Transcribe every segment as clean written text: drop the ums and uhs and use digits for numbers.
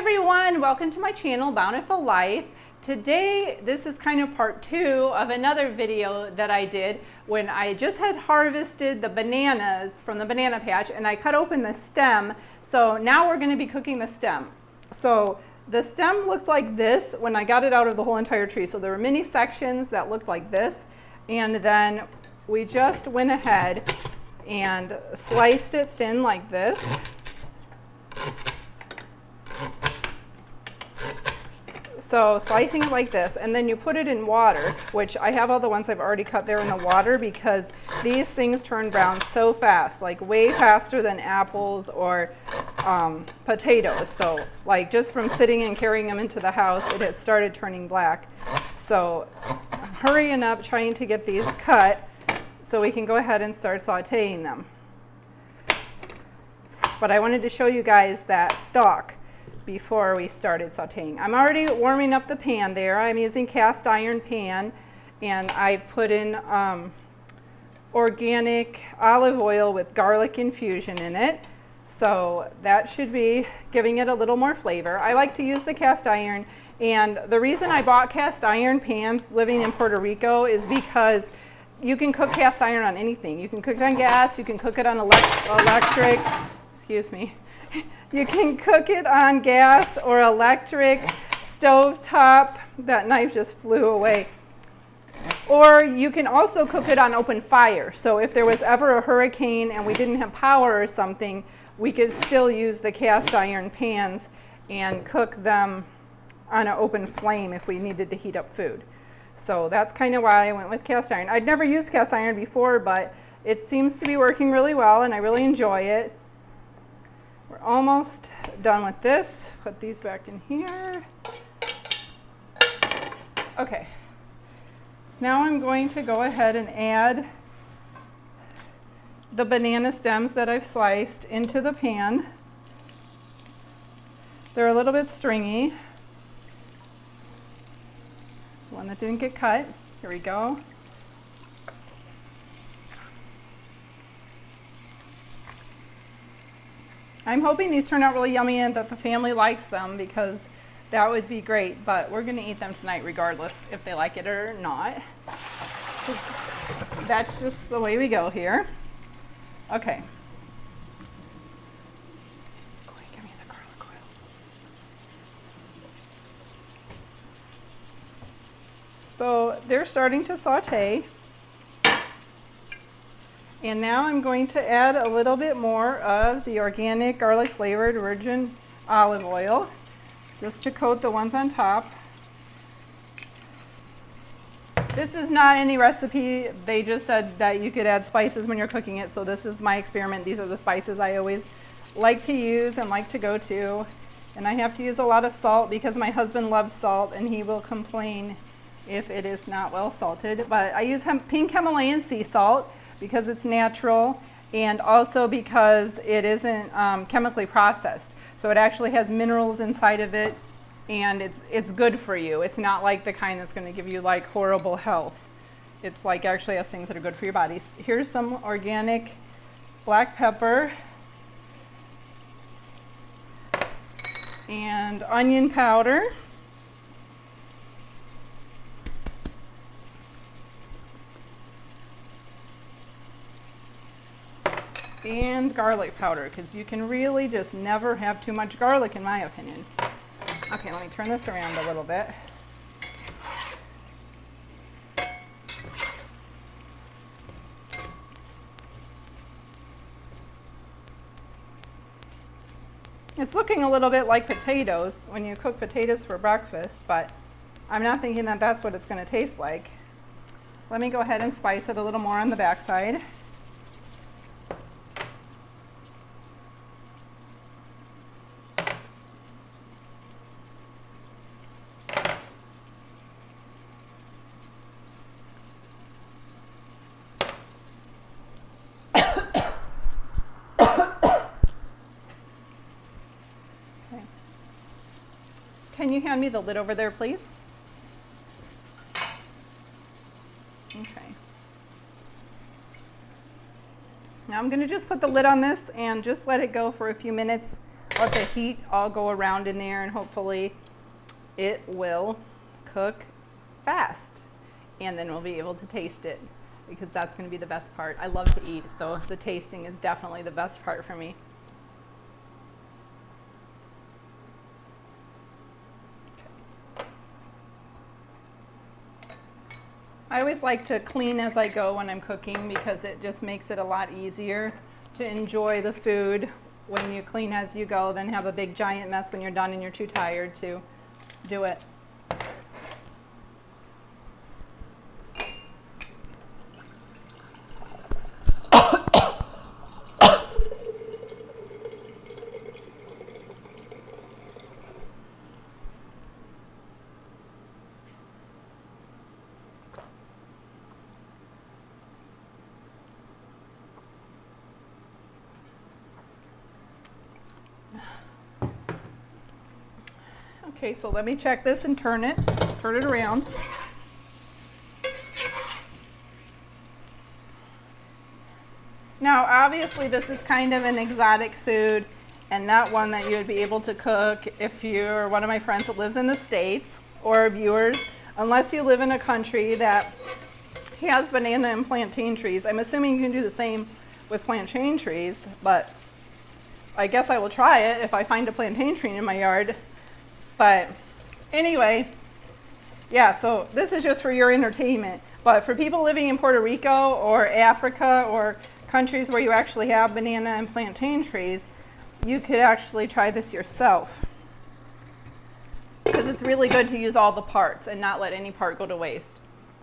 everyone, welcome to my channel, Bountiful Life. Today, this is kind of part 2 of another video that I did when I just had harvested the bananas from the banana patch and I cut open the stem. So now we're going to be cooking the stem. So the stem looked like this when I got it out of the whole entire tree. So there were many sections that looked like this, and then we just went ahead and sliced it thin like this. So slicing it like this, and then you put it in water, which I have all the ones I've already cut there in the water because these things turn brown so fast, like way faster than apples or potatoes. So like just from sitting and carrying them into the house, it had started turning black. So I'm hurrying up trying to get these cut so we can go ahead and start sauteing them. But I wanted to show you guys that stalk before we started sauteing. I'm already warming up the pan there. I'm using cast iron pan, and I put in organic olive oil with garlic infusion in it. So that should be giving it a little more flavor. I like to use the cast iron, and the reason I bought cast iron pans living in Puerto Rico is because you can cook cast iron on anything. You can cook it on gas, you can cook it on electric, excuse me. You can cook it on gas or electric, stovetop. That knife just flew away. Or you can also cook it on open fire. So if there was ever a hurricane and we didn't have power or something, we could still use the cast iron pans and cook them on an open flame if we needed to heat up food. So that's kind of why I went with cast iron. I'd never used cast iron before, but it seems to be working really well and I really enjoy it. We're almost done with this. Put these back in here. Okay. Now I'm going to go ahead and add the banana stems that I've sliced into the pan. They're a little bit stringy. One that didn't get cut. Here we go. I'm hoping these turn out really yummy and that the family likes them because that would be great, but we're going to eat them tonight regardless if they like it or not. So that's just the way we go here. Okay. Go ahead, give me the garlic oil. So they're starting to saute. And now I'm going to add a little bit more of the organic garlic flavored virgin olive oil just to coat the ones on top. This is not any recipe. They just said that you could add spices when you're cooking it, so this is my experiment. These are the spices I always like to use and like to go to. And I have to use a lot of salt because my husband loves salt and he will complain if it is not well salted. But I use pink Himalayan sea salt because it's natural and also because it isn't chemically processed. So it actually has minerals inside of it and it's good for you. It's not like the kind that's going to give you like horrible health. It's like actually has things that are good for your body. Here's some organic black pepper and onion powder. And garlic powder, because you can really just never have too much garlic in my opinion. Okay, let me turn this around a little bit. It's looking a little bit like potatoes when you cook potatoes for breakfast, but I'm not thinking that that's what it's going to taste like. Let me go ahead and spice it a little more on the backside. Can you hand me the lid over there, please? Okay. Now I'm going to just put the lid on this and just let it go for a few minutes let the heat all go around in there, and hopefully it will cook fast. And then we'll be able to taste it, because that's going to be the best part. I love to eat, so the tasting is definitely the best part for me. I always like to clean as I go when I'm cooking, because it just makes it a lot easier to enjoy the food when you clean as you go than have a big giant mess when you're done and you're too tired to do it. Okay, so let me check this and turn it around. Now, obviously, this is kind of an exotic food and not one that you would be able to cook if you're one of my friends that lives in the States, or viewers, unless you live in a country that has banana and plantain trees. I'm assuming you can do the same with plantain trees, but I guess I will try it if I find a plantain tree in my yard. But anyway, yeah, so this is just for your entertainment. But for people living in Puerto Rico or Africa or countries where you actually have banana and plantain trees, you could actually try this yourself, because it's really good to use all the parts and not let any part go to waste,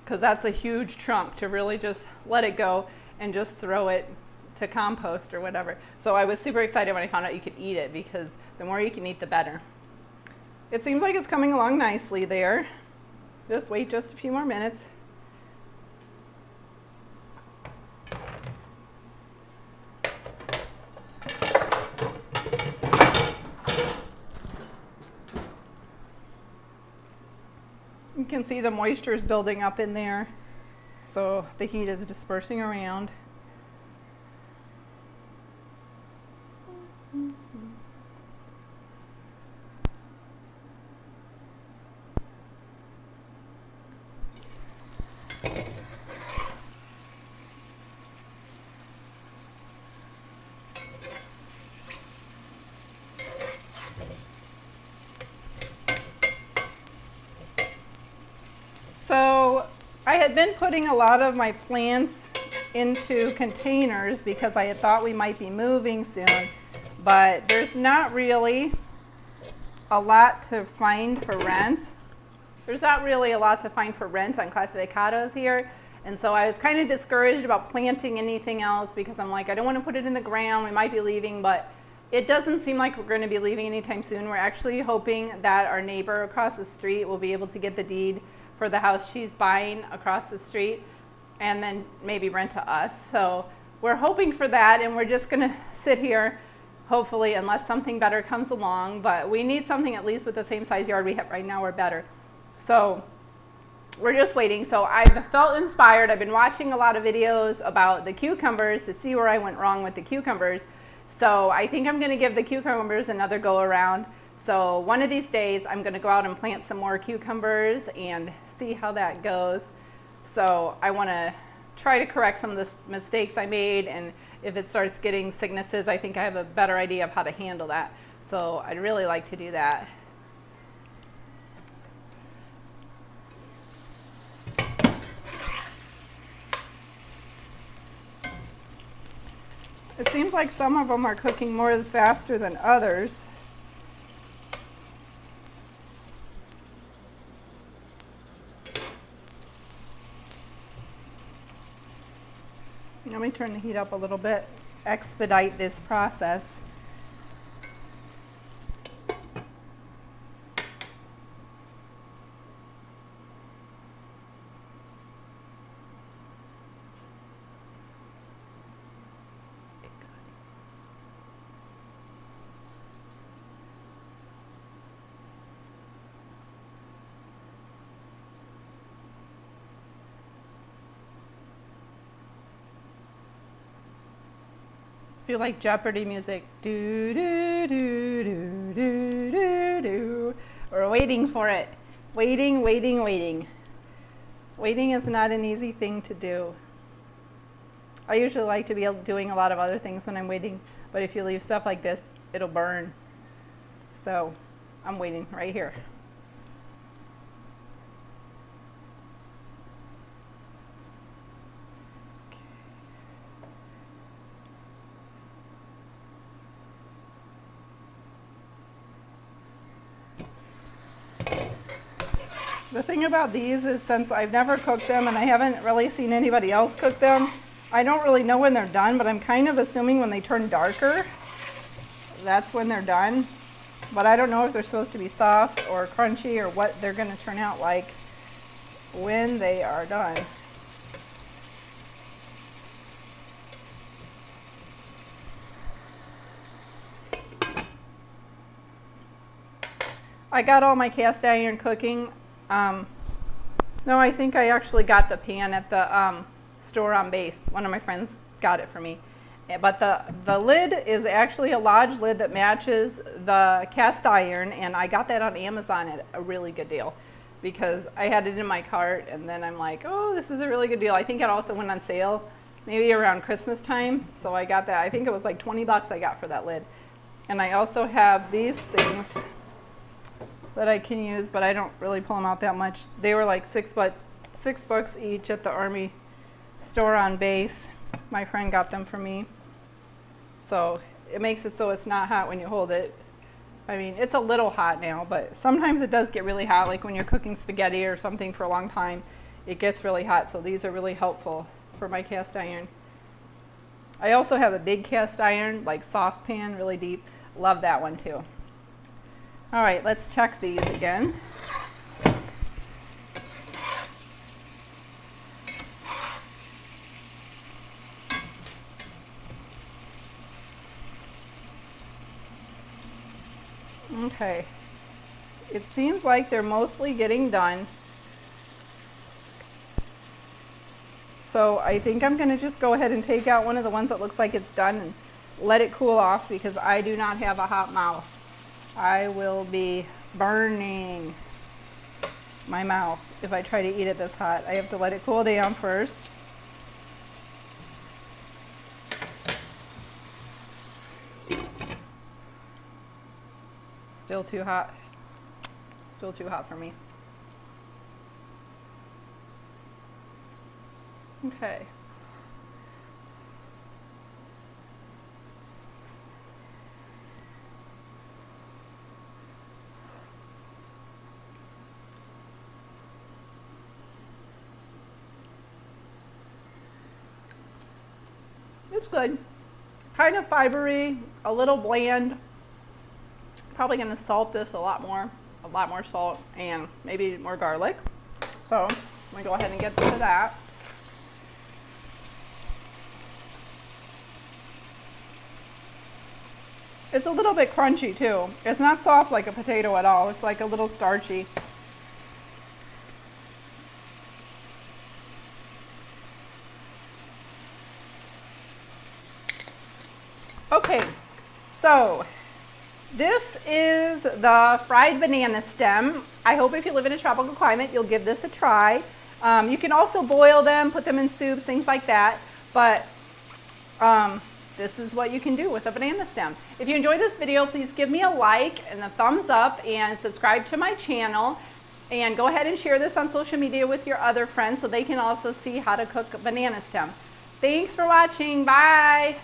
because that's a huge chunk to really just let it go and just throw it to compost or whatever. So I was super excited when I found out you could eat it, because the more you can eat, the better. It seems like it's coming along nicely there. Just wait just a few more minutes. You can see the moisture is building up in there, so the heat is dispersing around. So I had been putting a lot of my plants into containers because I had thought we might be moving soon, but there's not really a lot to find for rent. There's not really a lot to find for rent on clasificados here, and so I was kind of discouraged about planting anything else, because I'm like, I don't want to put it in the ground. We might be leaving, but it doesn't seem like we're going to be leaving anytime soon. We're actually hoping that our neighbor across the street will be able to get the deed for the house she's buying across the street and then maybe rent to us. So we're hoping for that, and we're just going to sit here, hopefully, unless something better comes along. But we need something at least with the same size yard we have right now or better. So we're just waiting. So I've felt inspired. I've been watching a lot of videos about the cucumbers to see where I went wrong with the cucumbers. So I think I'm going to give the cucumbers another go around. So one of these days I'm going to go out and plant some more cucumbers and see how that goes. So I want to try to correct some of the mistakes I made, and if it starts getting sicknesses, I think I have a better idea of how to handle that. So I'd really like to do that. It seems like some of them are cooking more faster than others. Let me turn the heat up a little bit, expedite this process. feel like Jeopardy music. Do, do, do, do, do, do, do. We're waiting for it. Waiting, waiting, waiting. Waiting is not an easy thing to do. I usually like to be doing a lot of other things when I'm waiting, but if you leave stuff like this, it'll burn. So I'm waiting right here. The thing about these is since I've never cooked them and I haven't really seen anybody else cook them, I don't really know when they're done, but I'm kind of assuming when they turn darker, that's when they're done. But I don't know if they're supposed to be soft or crunchy or what they're going to turn out like when they are done. I got all my cast iron cooking. No, I think I actually got the pan at the store on base. One of my friends got it for me. But the lid is actually a Lodge lid that matches the cast iron, and I got that on Amazon at a really good deal because I had it in my cart, and then I'm like, oh, this is a really good deal. I think it also went on sale maybe around Christmas time, so I got that. I think it was like 20 bucks I got for that lid. And I also have these things that I can use, but I don't really pull them out that much. They were like $6 each at the Army store on base. My friend got them for me. So it makes it so it's not hot when you hold it. I mean, it's a little hot now, but sometimes it does get really hot, like when you're cooking spaghetti or something for a long time, it gets really hot. So these are really helpful for my cast iron. I also have a big cast iron, like saucepan, really deep. Love that one too. All right, let's check these again. Okay, it seems like they're mostly getting done. So I think I'm going to just go ahead and take out one of the ones that looks like it's done and let it cool off because I do not have a hot mouth. I will be burning my mouth if I try to eat it this hot. I have to let it cool down first. Still too hot. Still too hot for me. Okay. It's good. Kind of fibery, a little bland. Probably going to salt this a lot more salt and maybe more garlic. So I'm going to go ahead and get to that. It's a little bit crunchy too. It's not soft like a potato at all. It's like a little starchy. Okay, so this is the fried banana stem. I hope if you live in a tropical climate, you'll give this a try. You can also boil them, put them in soups, things like that. But this is what you can do with a banana stem. If you enjoyed this video, please give me a like and a thumbs up and subscribe to my channel. And go ahead and share this on social media with your other friends so they can also see how to cook a banana stem. Thanks for watching. Bye.